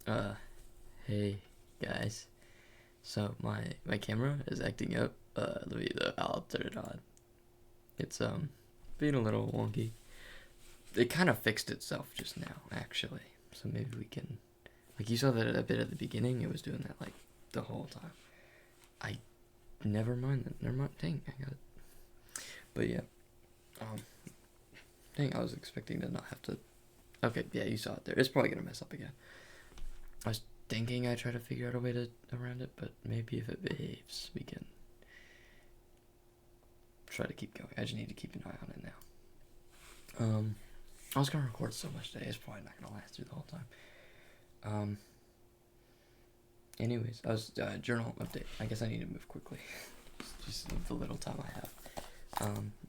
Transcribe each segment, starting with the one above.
Uh, hey guys. So my camera is acting up. I'll turn it on. It's being a little wonky. It kind of fixed itself just now, actually. So maybe we can, like you saw that a bit at the beginning. It was doing that like the whole time. I never mind that. Never mind. Dang, I got it. But yeah, um, dang, I was expecting to not have to. Okay, yeah, you saw it there. It's probably gonna mess up again. I was thinking I try to figure out a way to around it, but maybe if it behaves, we can try to keep going. I just need to keep an eye on it now. I was gonna record so much today. It's probably not gonna last through the whole time. Anyways, I was journal update. I guess I need to move quickly, just the little time I have.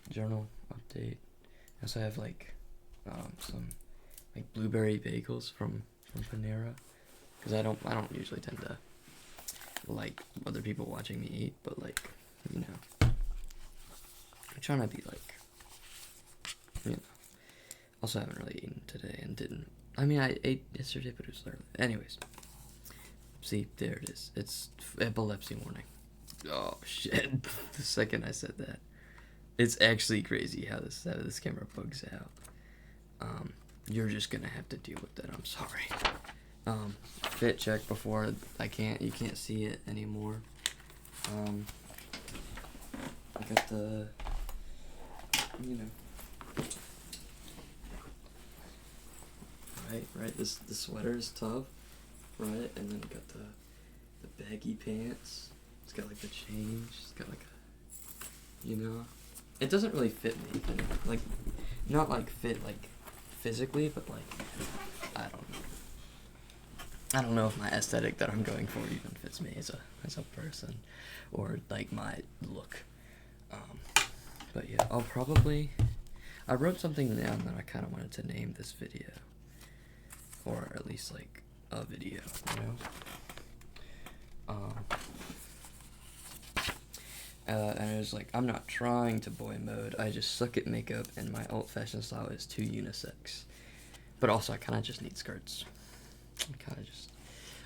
Journal update. I also have like some like blueberry bagels from Panera, because I don't usually tend to like other people watching me eat, but like, you know, I'm trying to be like, you know. Also, haven't really eaten today and didn't. I mean, I ate yesterday, but it was early. Anyways, see, there it is. It's epilepsy warning. Oh shit! The second I said that, it's actually crazy how this camera bugs out. You're just gonna have to deal with that. I'm sorry. Fit check before you can't see it anymore. I got the, you know, right. The sweater is tough, right? And then got the baggy pants. It's got like the change. It's got like a, you know, it doesn't really fit me, like, not like fit like physically, but like, I don't know if my aesthetic that I'm going for even fits me as a person, or like my look. But yeah, I wrote something down that I kind of wanted to name this video, or at least like a video, you know. And it was like, I'm not trying to boy mode. I just suck at makeup, and my old-fashioned style is too unisex. But also, I kind of just need skirts.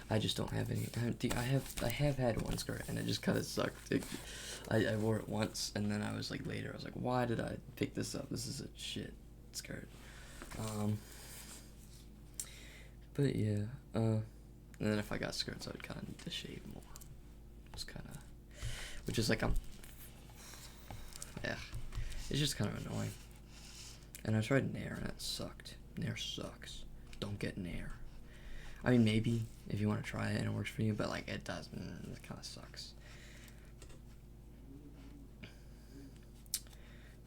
I just don't have any. I have had one skirt, and it just kind of sucked. I wore it once, and then I was like, why did I pick this up? This is a shit skirt. But yeah, and then if I got skirts, I would kind of need to shave more. It's kind of, which is like, it's just kind of annoying. And I tried Nair, and it sucked. Nair sucks. Don't get Nair. I mean, maybe if you want to try it and it works for you, but like, it doesn't. It kind of sucks.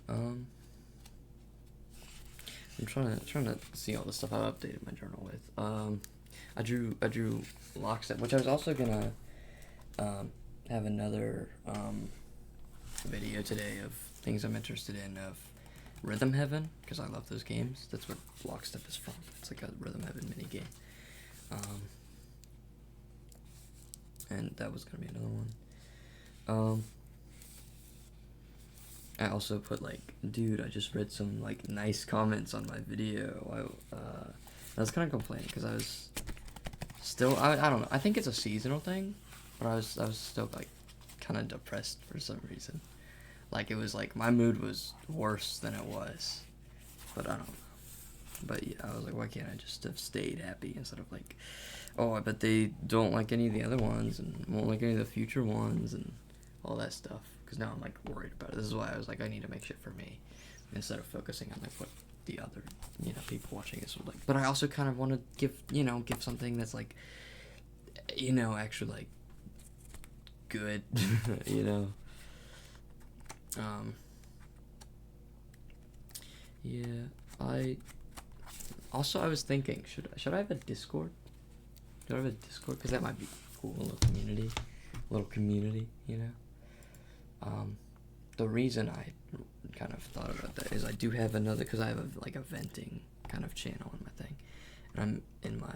I'm trying to see all the stuff I've updated my journal with. I drew lockstep, which I was also gonna have another video today of things I'm interested in, of Rhythm Heaven, because I love those games. That's what lockstep is from. It's like a Rhythm Heaven mini game. And that was gonna be another one. I also put like, dude, I just read some like nice comments on my video. I was kind of complaining because I was still, I don't know. I think it's a seasonal thing, but I was still like kind of depressed for some reason. Like, it was like my mood was worse than it was, but I don't know. But yeah, I was like, why can't I just have stayed happy instead of like, oh, I bet they don't like any of the other ones and won't like any of the future ones and all that stuff. Because now I'm like worried about it. This is why I was like, I need to make shit for me instead of focusing on like what the other, you know, people watching this would like. But I also kind of want to give something that's like, you know, actually like good, you know. Yeah, I was thinking, should I have a Discord? Should I have a Discord? Because that might be cool, a little community, you know. The reason I kind of thought about that is I do have another, because I have a venting kind of channel in my thing, and I'm in my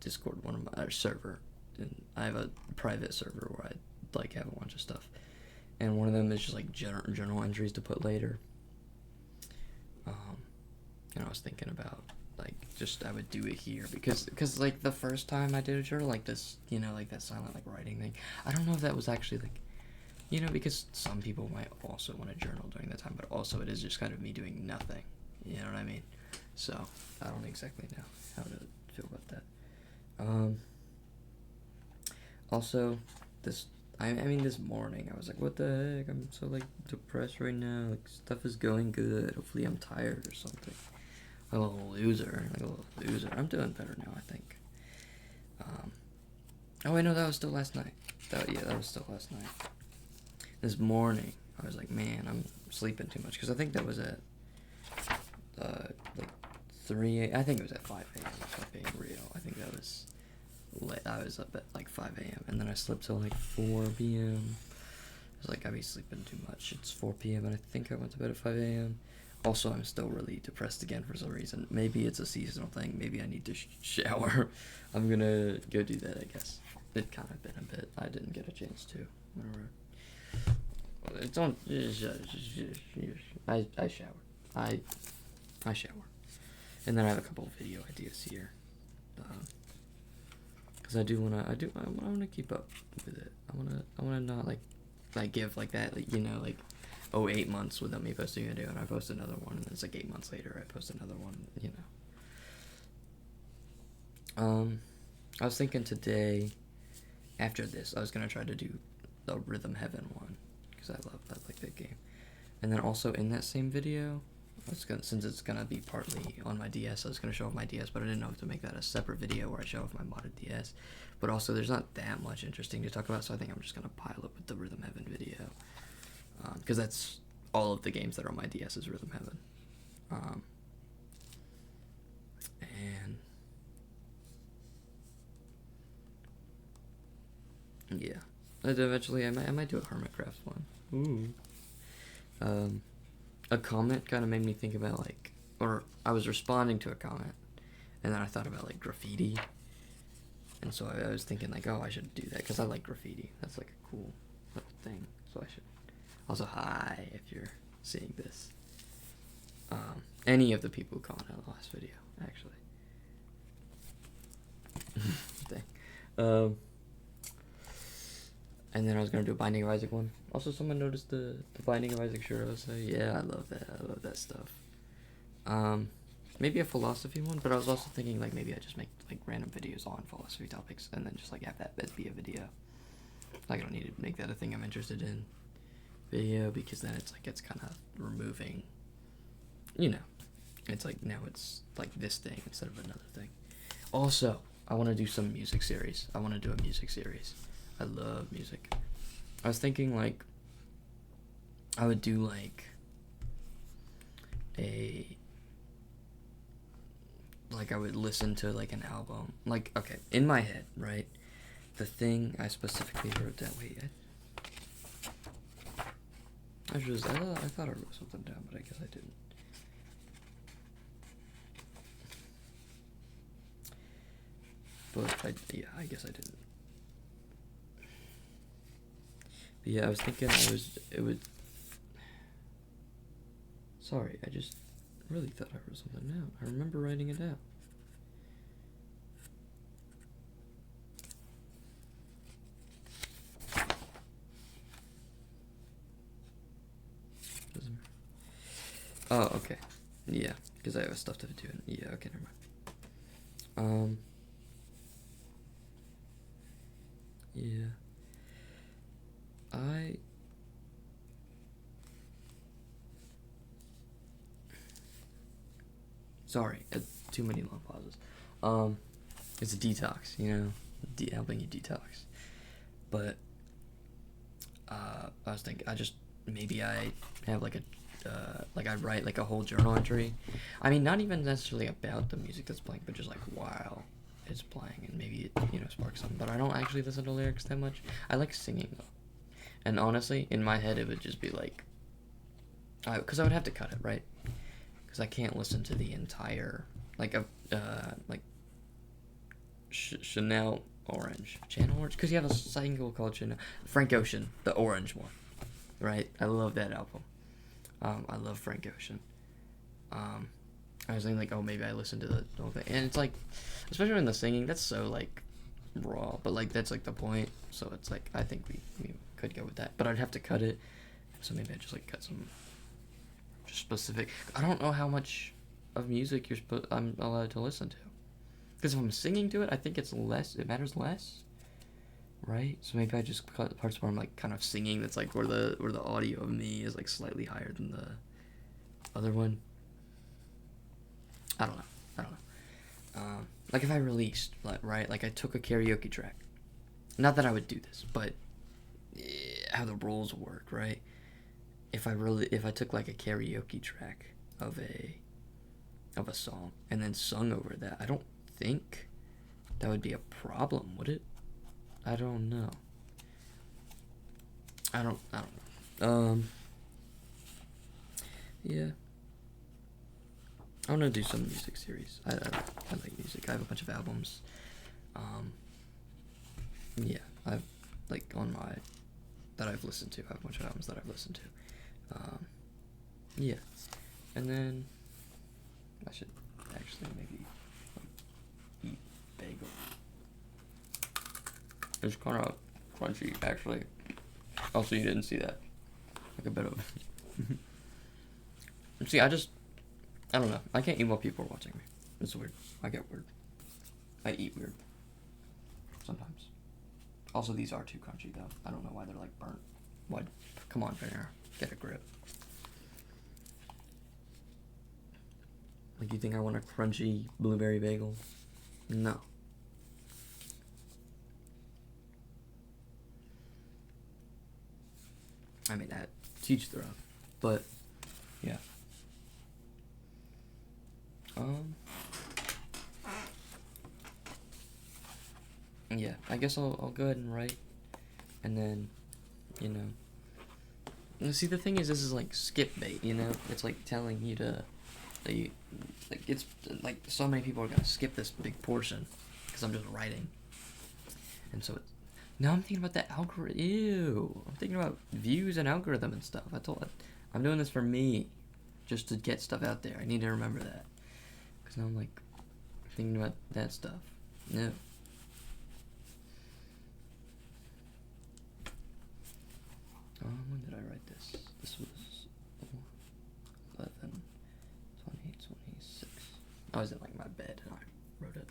Discord, one of my server, and I have a private server where I like have a bunch of stuff, and one of them is just like journal entries to put later. And I was thinking about like just I would do it here because like the first time I did a journal like this, like that silent like writing thing, I don't know if that was actually like, because some people might also want to journal during that time, but also it is just kind of me doing nothing. You know what I mean? So I don't exactly know how to feel about that. Also, this morning I was like, what the heck? I'm so like depressed right now. Like stuff is going good. Hopefully I'm tired or something. Like a little loser. I'm doing better now, I think. Oh wait, no, that was still last night. That was still last night. This morning I was like, man, I'm sleeping too much because I think that was at like 3 I think it was at 5 a.m. if I'm being real. I think that was late. I was up at like 5 a.m. and then I slept till like 4 p.m. I was like, I be sleeping too much. It's 4 p.m. and I think I went to bed at 5 a.m. Also, I'm still really depressed again for some reason. Maybe it's a seasonal thing. Maybe I need to shower. I'm gonna go do that, I guess. It kind of been a bit. I didn't get a chance to. It's on. I shower. I shower. And then I have a couple of video ideas here. Cause I wanna keep up with it. I wanna not like give like that, like, 8 months without me posting a video and I post another one and then it's like 8 months later I post another one, I was thinking today, after this, I was gonna try to do the Rhythm Heaven one, because I like that game. And then also in that same video, since it's gonna be partly on my DS, I was gonna show off my DS, but I didn't know if to make that a separate video where I show off my modded DS. But also, there's not that much interesting to talk about, so I think I'm just gonna pile up with the Rhythm Heaven video, because that's all of the games that are on my DS is Rhythm Heaven. And yeah, eventually I might do a Hermitcraft one. Ooh. A comment kind of made me think about or I was responding to a comment, and then I thought about graffiti, and so I was thinking oh, I should do that because I like graffiti. That's a cool little thing. So I should. Also, hi if you're seeing this. Any of the people who commented on the last video, actually. Dang. And then I was gonna do a Binding of Isaac one. Also, someone noticed the Binding of Isaac shirt. I was like, yeah, I love that. I love that stuff. Maybe a philosophy one, but I was also thinking maybe I just make random videos on philosophy topics and then just have that be a video. I don't need to make that a thing I'm interested in video, because then it's kind of removing, it's now it's this thing instead of another thing. Also, I want to do some music series. I want to do a music series. I love music. I was thinking I would do I would listen to an album. Okay, in my head, right? The thing I specifically wrote down. Wait, I thought I wrote something down, but I guess I didn't. But I guess I didn't. But yeah, I was thinking it would. Sorry, I just really thought I wrote something down. I remember writing it down. Doesn't matter. Oh, okay. Yeah, because I have stuff to do. Yeah, okay, never mind. Yeah. Sorry, too many long pauses. It's a detox, helping you detox. But, I was thinking, maybe I have I write a whole journal entry. I mean, not even necessarily about the music that's playing, but just while it's playing, and maybe it, sparks something. But I don't actually listen to lyrics that much. I like singing though. And honestly, in my head, it would just be because I would have to cut it, right? Because I can't listen to the entire, Chanel Orange. Channel Orange? Because you have a single called Chanel. Frank Ocean, the orange one, right? I love that album. I love Frank Ocean. I was thinking like, oh, maybe I listened to the whole thing, and it's like, especially when the singing, that's so like raw, but like that's like the point. So it's like I think we could go with that, but I'd have to cut it. So maybe I just like cut some just specific. I don't know how much of music I'm allowed to listen to, because if I'm singing to it, I think it's less. It matters less, right? So maybe I just cut the parts where I'm like kind of singing. That's like where the audio of me is like slightly higher than the other one. I don't know. I don't know. Like if I released, right? Like I took a karaoke track. Not that I would do this, but how the rules work, right? If I took like a karaoke track of a song and then sung over that, I don't think that would be a problem, would it? I don't know. I don't know. Yeah. I want to do some music series. I like music. I have a bunch of albums. Yeah, I've like on my that I've listened to. I have a bunch of albums that I've listened to. Yeah, and then I should actually maybe like, eat bagel. It's kind of crunchy, actually. Also, you didn't see that. Like a bit of. See, I don't know. I can't eat while people are watching me. It's weird. I get weird. I eat weird. Sometimes. Also, these are too crunchy, though. I don't know why they're, like, burnt. What? Come on, Finger. Get a grip. Like, you think I want a crunchy blueberry bagel? No. I mean, that teach their own. But, yeah. Yeah, I guess I'll go ahead and write, and then, you know. See, the thing is, this is like skip bait, you know? It's like telling you to, that you, like, it's, like, so many people are gonna skip this big portion, because I'm just writing. And so it's, now I'm thinking about that algorithm, ew. I'm thinking about views and algorithm and stuff. I'm doing this for me, just to get stuff out there. I need to remember that. Because now I'm, like, thinking about that stuff. No. When did I write this? This was 11, 20, 26. I was in like my bed and I wrote it.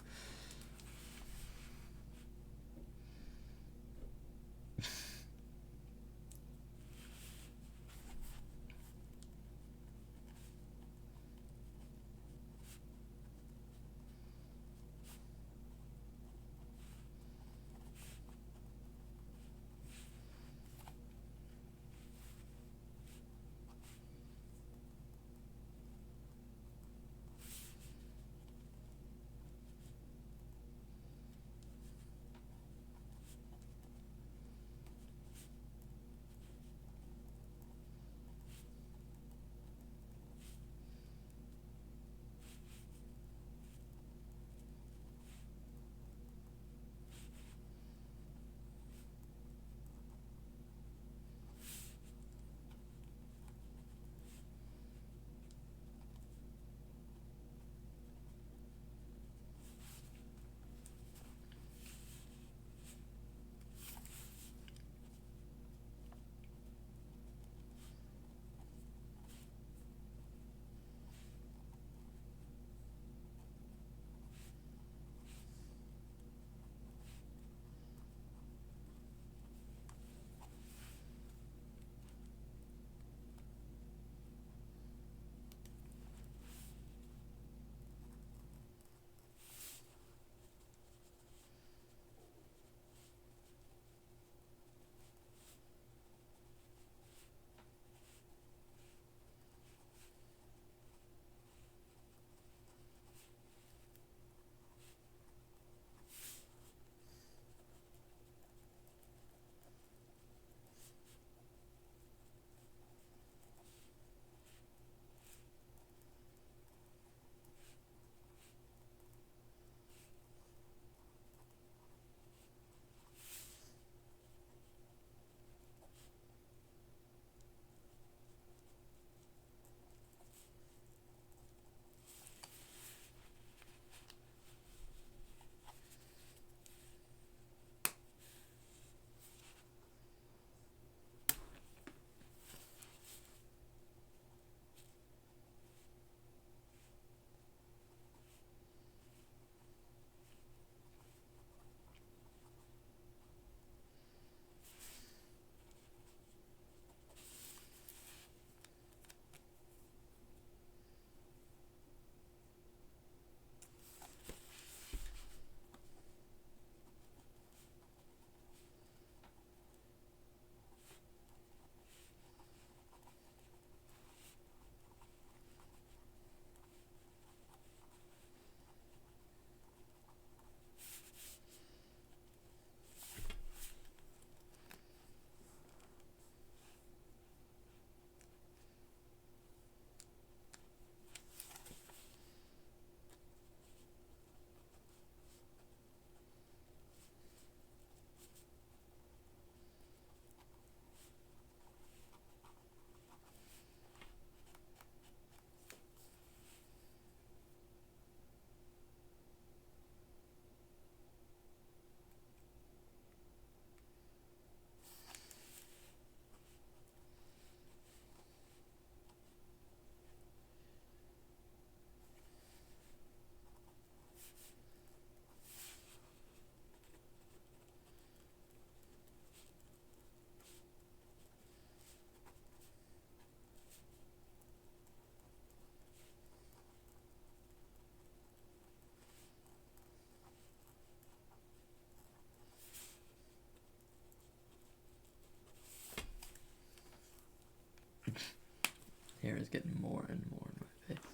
Hair is getting more and more in my face.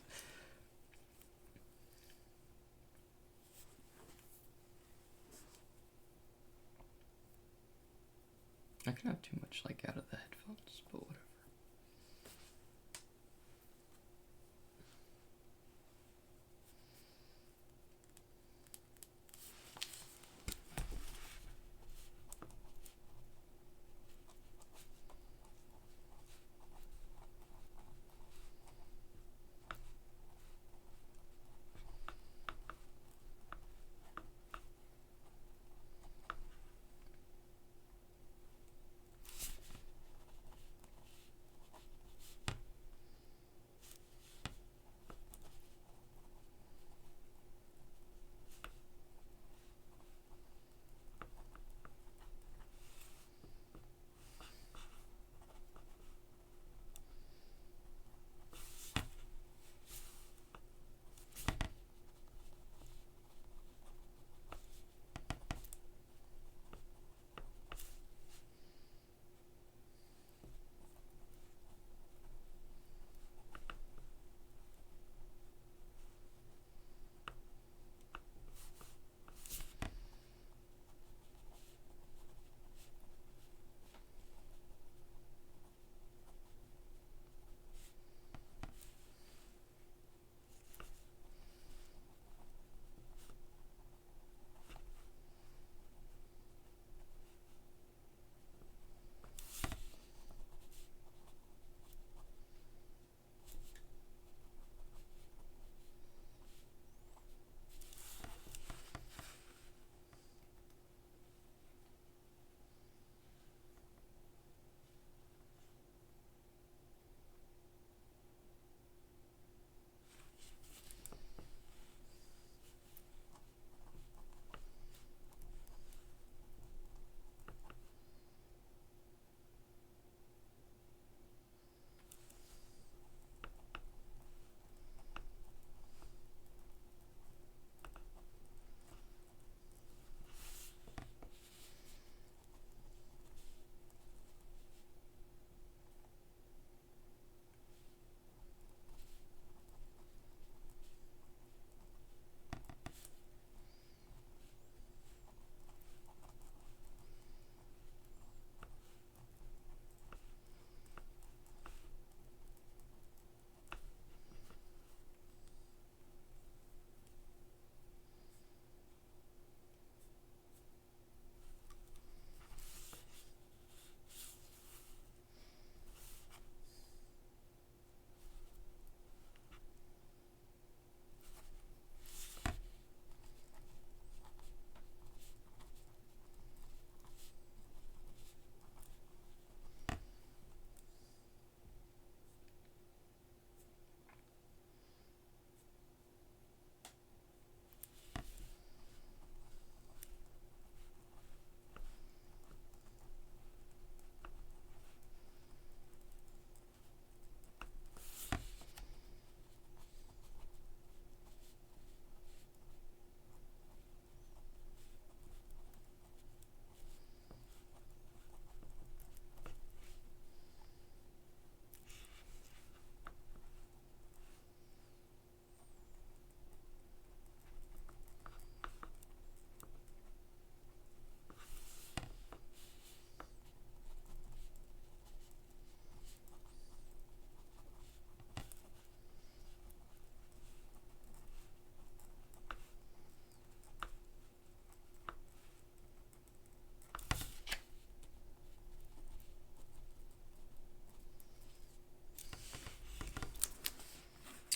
I can have too much like out of the headphones, but whatever.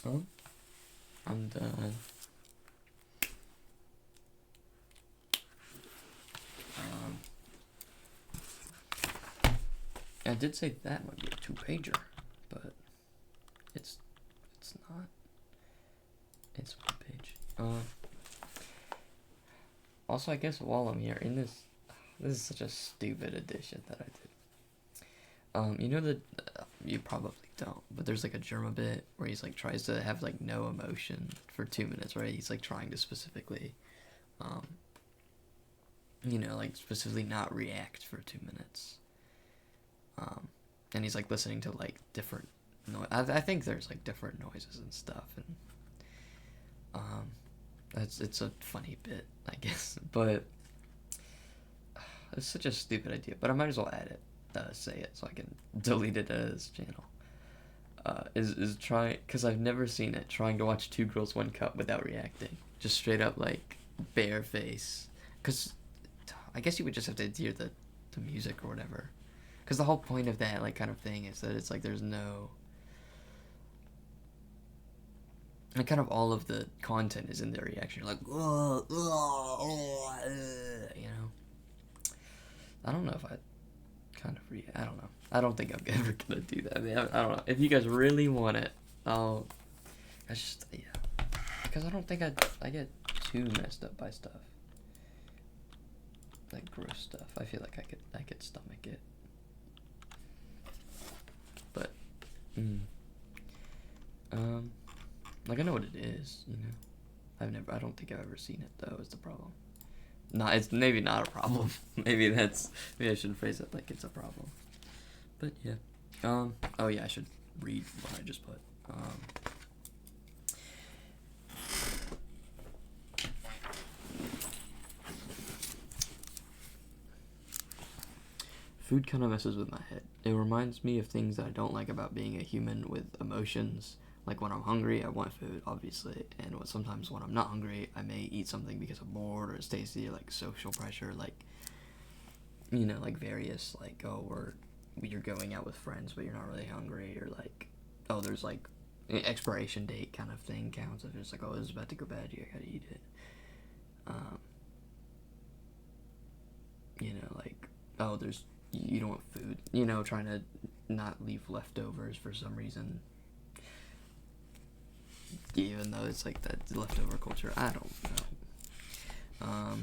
Oh, I'm done. I did say that might be a 2-pager, but it's not. It's 1 page. Also, I guess while I'm here, this is such a stupid addition that I did. You know that you probably don't, but there's like a Germa bit where he's like tries to have like no emotion for 2 minutes, right? He's like trying to specifically, like specifically not react for 2 minutes. and he's like listening to like different I think there's like different noises and stuff, and it's a funny bit, I guess, but it's such a stupid idea. But I might as well add it, say it, so I can delete it as channel. Is trying, because I've never seen it, trying to watch Two Girls One Cup without reacting, just straight up like bare face, because I guess you would just have to hear the music or whatever, because the whole point of that like kind of thing is that it's like there's no, like, kind of all of the content is in their reaction. You're like, you know. I don't know if I kind of I don't know. I don't think I'm ever gonna do that. I mean, I don't know. If you guys really want it, I just, yeah. Because I don't think I get too messed up by stuff. Like gross stuff. I feel like I could stomach it. But, like I know what it is, you know. I don't think I've ever seen it though, is the problem. No, it's maybe not a problem. maybe I should phrase it like it's a problem. But yeah. Oh yeah, I should read what I just put. Food kind of messes with my head. It reminds me of things that I don't like about being a human with emotions. Like when I'm hungry, I want food, obviously, and sometimes when I'm not hungry, I may eat something because I'm bored or it's tasty, or like social pressure, like, you know, like various, like, oh, you're going out with friends, but you're not really hungry, or like, oh, there's like an expiration date kind of thing counts. If it's like, oh, it's about to go bad, you gotta eat it. You know, like, oh, you don't want food, you know, trying to not leave leftovers for some reason. Even though it's like that leftover culture, I don't know.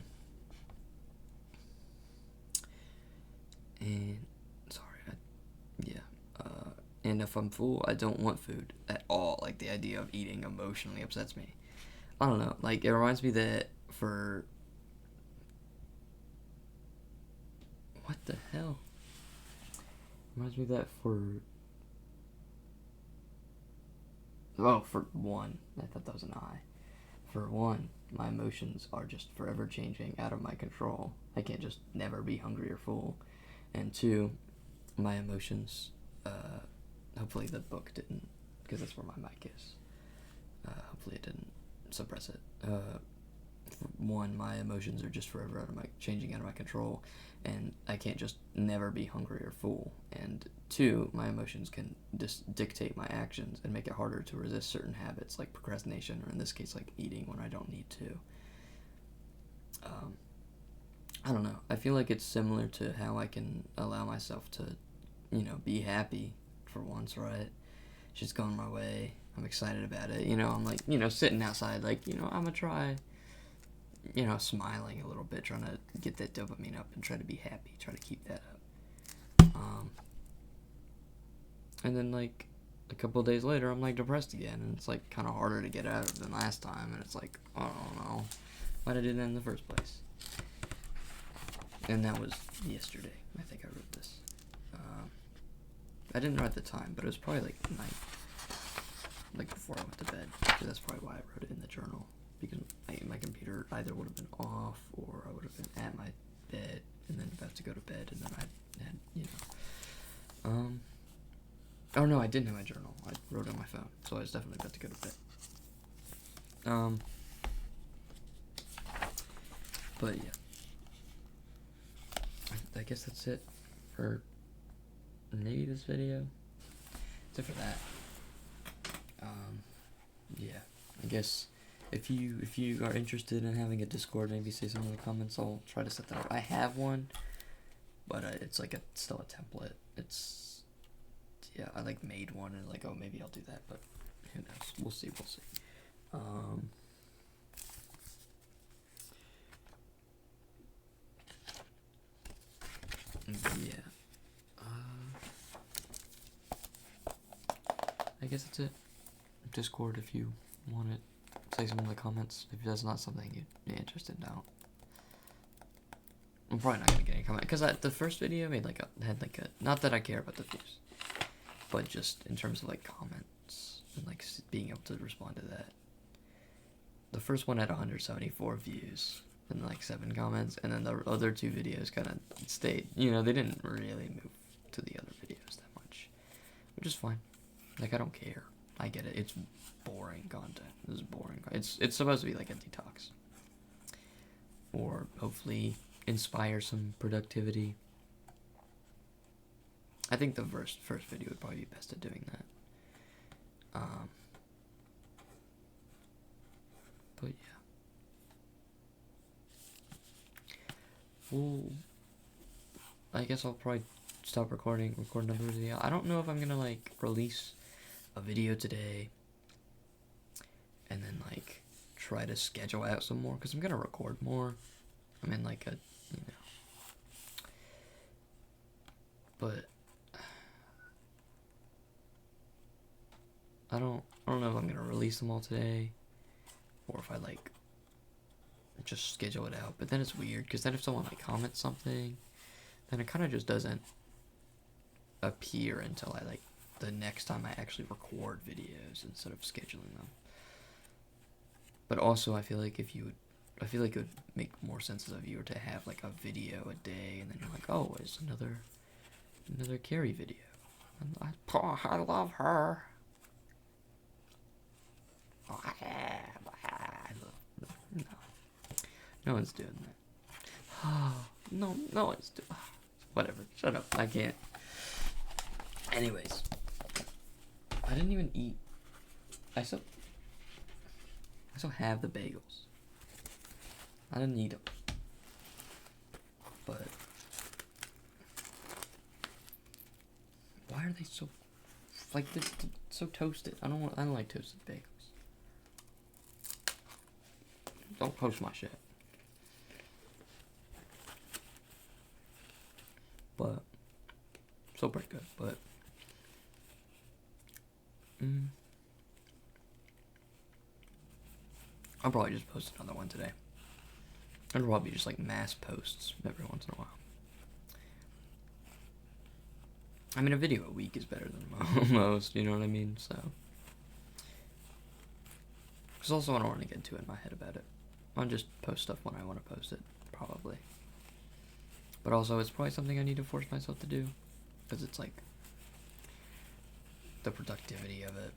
And sorry, and if I'm full, I don't want food at all. Like the idea of eating emotionally upsets me. I don't know. Like it reminds me that what the hell? Reminds me that for one, I thought that was an I. For one, my emotions are just forever changing, out of my control. I can't just never be hungry or full. And two, my emotions, hopefully the book didn't, because that's where my mic is. Hopefully it didn't suppress it. For one, my emotions are just forever changing out of my control, and I can't just never be hungry or full. And two, my emotions can just dictate my actions and make it harder to resist certain habits like procrastination, or in this case like eating when I don't need to. I don't know. I feel like it's similar to how I can allow myself to, you know, be happy for once, right? Shit's going my way. I'm excited about it. You know, I'm like, you know, sitting outside, like, you know, I'm gonna try, you know, smiling a little bit, trying to get that dopamine up and try to be happy, try to keep that up. And then, like, a couple of days later, I'm, like, depressed again, and it's, like, kind of harder to get out of than last time, and it's like, I don't know, why'd I do that in the first place? And that was yesterday, I think I wrote this. I didn't write the time, but it was probably, like, night, like, before I went to bed, because that's probably why I wrote it in the journal, because my computer either would have been off, or I would have been at my bed, and then about to go to bed, and then I had, you know, oh no, I didn't have my journal, I wrote it on my phone, so I was definitely about to go to bed. But yeah, I guess that's it for maybe this video, except for that. Yeah, I guess if you are interested in having a Discord, maybe say something in the comments. I'll try to set that up. I have one, but it's like still a template. I like made one and like, oh, maybe I'll do that, but who knows? We'll see. Yeah. I guess that's it. Discord, if you want it, say something in the comments. If that's not something you'd be interested in, I'm probably not gonna get any comment, because the first video had like a, not that I care about the views, but just in terms of like comments and like being able to respond to that. The first one had 174 views and like 7 comments, and then the other 2 videos kind of stayed, you know, they didn't really move to the other videos that much, which is fine. Like, I don't care. I get it. It's boring content. This is boring. It's supposed to be like a detox, or hopefully inspire some productivity. I think the first video would probably be best at doing that. But yeah. Well, I guess I'll probably stop record another video. I don't know if I'm gonna like release a video today and then like try to schedule out some more, because I'm gonna record more. I'm in like a, you know, but I don't know if I'm gonna release them all today, or if I like just schedule it out. But then it's weird, because then if someone like comments something, then it kind of just doesn't appear until I like the next time I actually record videos instead of scheduling them. But also I feel like it would make more sense as a viewer to have like a video a day, and then you're like, oh, it's another Carrie video. I love her. No one's doing that. No one's doing. Whatever. Shut up. I can't. Anyways, I didn't even eat. I still have the bagels. I didn't eat them, but why are they so like this? So toasted. I don't like toasted bagels. Don't toast my shit. But still pretty good. But I'll probably just post another one today. I'd probably just like mass posts every once in a while. I mean, a video a week is better than most, you know what I mean? So, because also I don't want to get too in my head about it. I'll just post stuff when I want to post it, probably. But also, it's probably something I need to force myself to do, because it's like the productivity of it.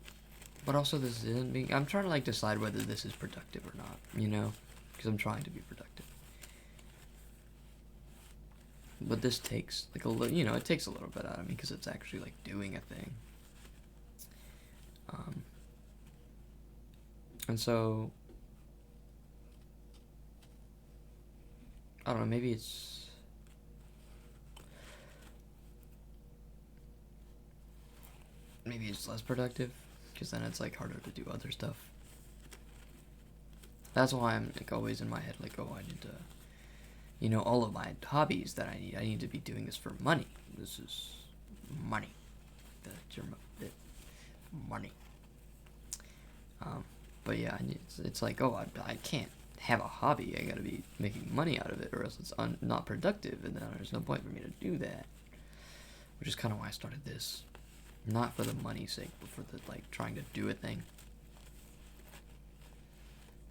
But also, this isn't being. I'm trying to like decide whether this is productive or not, you know, because I'm trying to be productive. But this takes like a little, you know, it takes a little bit out of me, because it's actually like doing a thing. And so, I don't know, maybe it's less productive, because then it's like harder to do other stuff. That's why I'm like always in my head like, oh, I need to, you know, all of my hobbies that I need to be doing this for money. This is money. The German bit, money. But yeah, it's like, oh, I can't have a hobby. I gotta be making money out of it, or else it's not productive, and then there's no point for me to do that. Which is kind of why I started this, not for the money's sake, but for the like trying to do a thing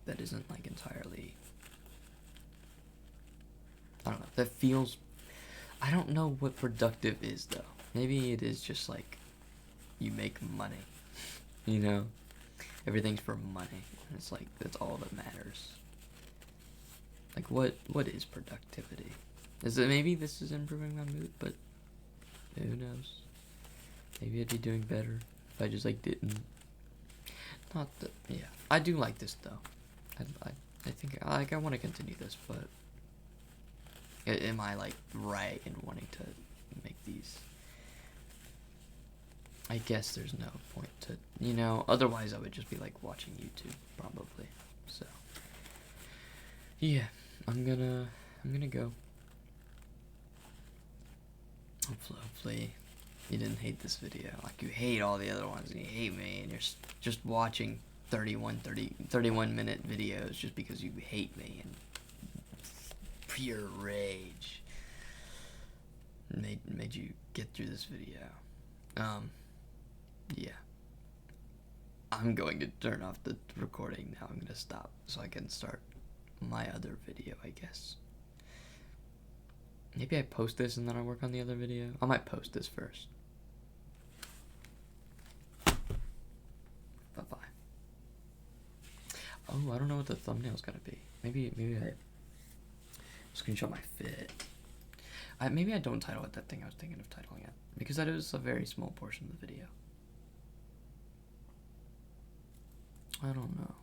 that isn't like entirely. I don't know. That feels. I don't know what productive is though. Maybe it is just like you make money, you know. Everything's for money. It's like that's all that matters. Like what is productivity? Is it maybe this is improving my mood, but who knows? Maybe I'd be doing better if I just like didn't. Not that. Yeah, I do like this though. I think like I want to continue this, but am I like right in wanting to make these? I guess there's no point to, you know, otherwise I would just be like watching YouTube probably. So yeah, I'm gonna go. Hopefully you didn't hate this video like you hate all the other ones, and you hate me, and you're just watching 31 minute videos just because you hate me and pure rage made you get through this video. yeah. I'm going to turn off the recording now. I'm going to stop so I can start my other video, I guess. Maybe I post this and then I work on the other video. I might post this first. Bye-bye. Oh, I don't know what the thumbnail's gonna be. Maybe I screenshot my fit. Maybe I don't title it that thing I was thinking of titling it, because that is a very small portion of the video. I don't know.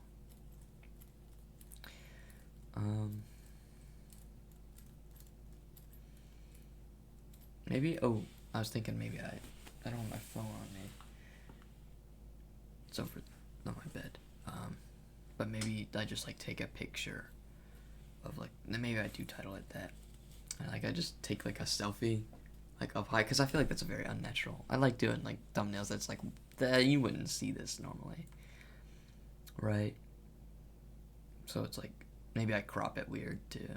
Maybe, oh, I was thinking maybe I don't have my phone on me. It's over on my bed. But maybe I just like take a picture of like, maybe I do title it that. And like I just take like a selfie, like up high, because I feel like that's a very unnatural. I like doing like thumbnails that's like, that you wouldn't see this normally. Right? So it's like, maybe I crop it weird too.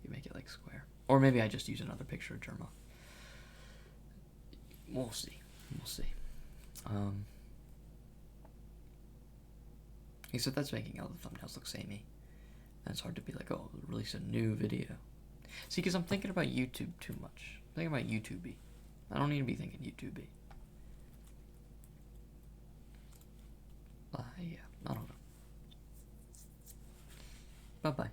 You make it like square. Or maybe I just use another picture of Germa. We'll see. We'll see. Except that's making all the thumbnails look samey. And it's hard to be like, oh, release a new video. See, because I'm thinking about YouTube too much. I'm thinking about YouTube-y. I don't need to be thinking YouTube-y. Yeah, I don't know. Bye-bye.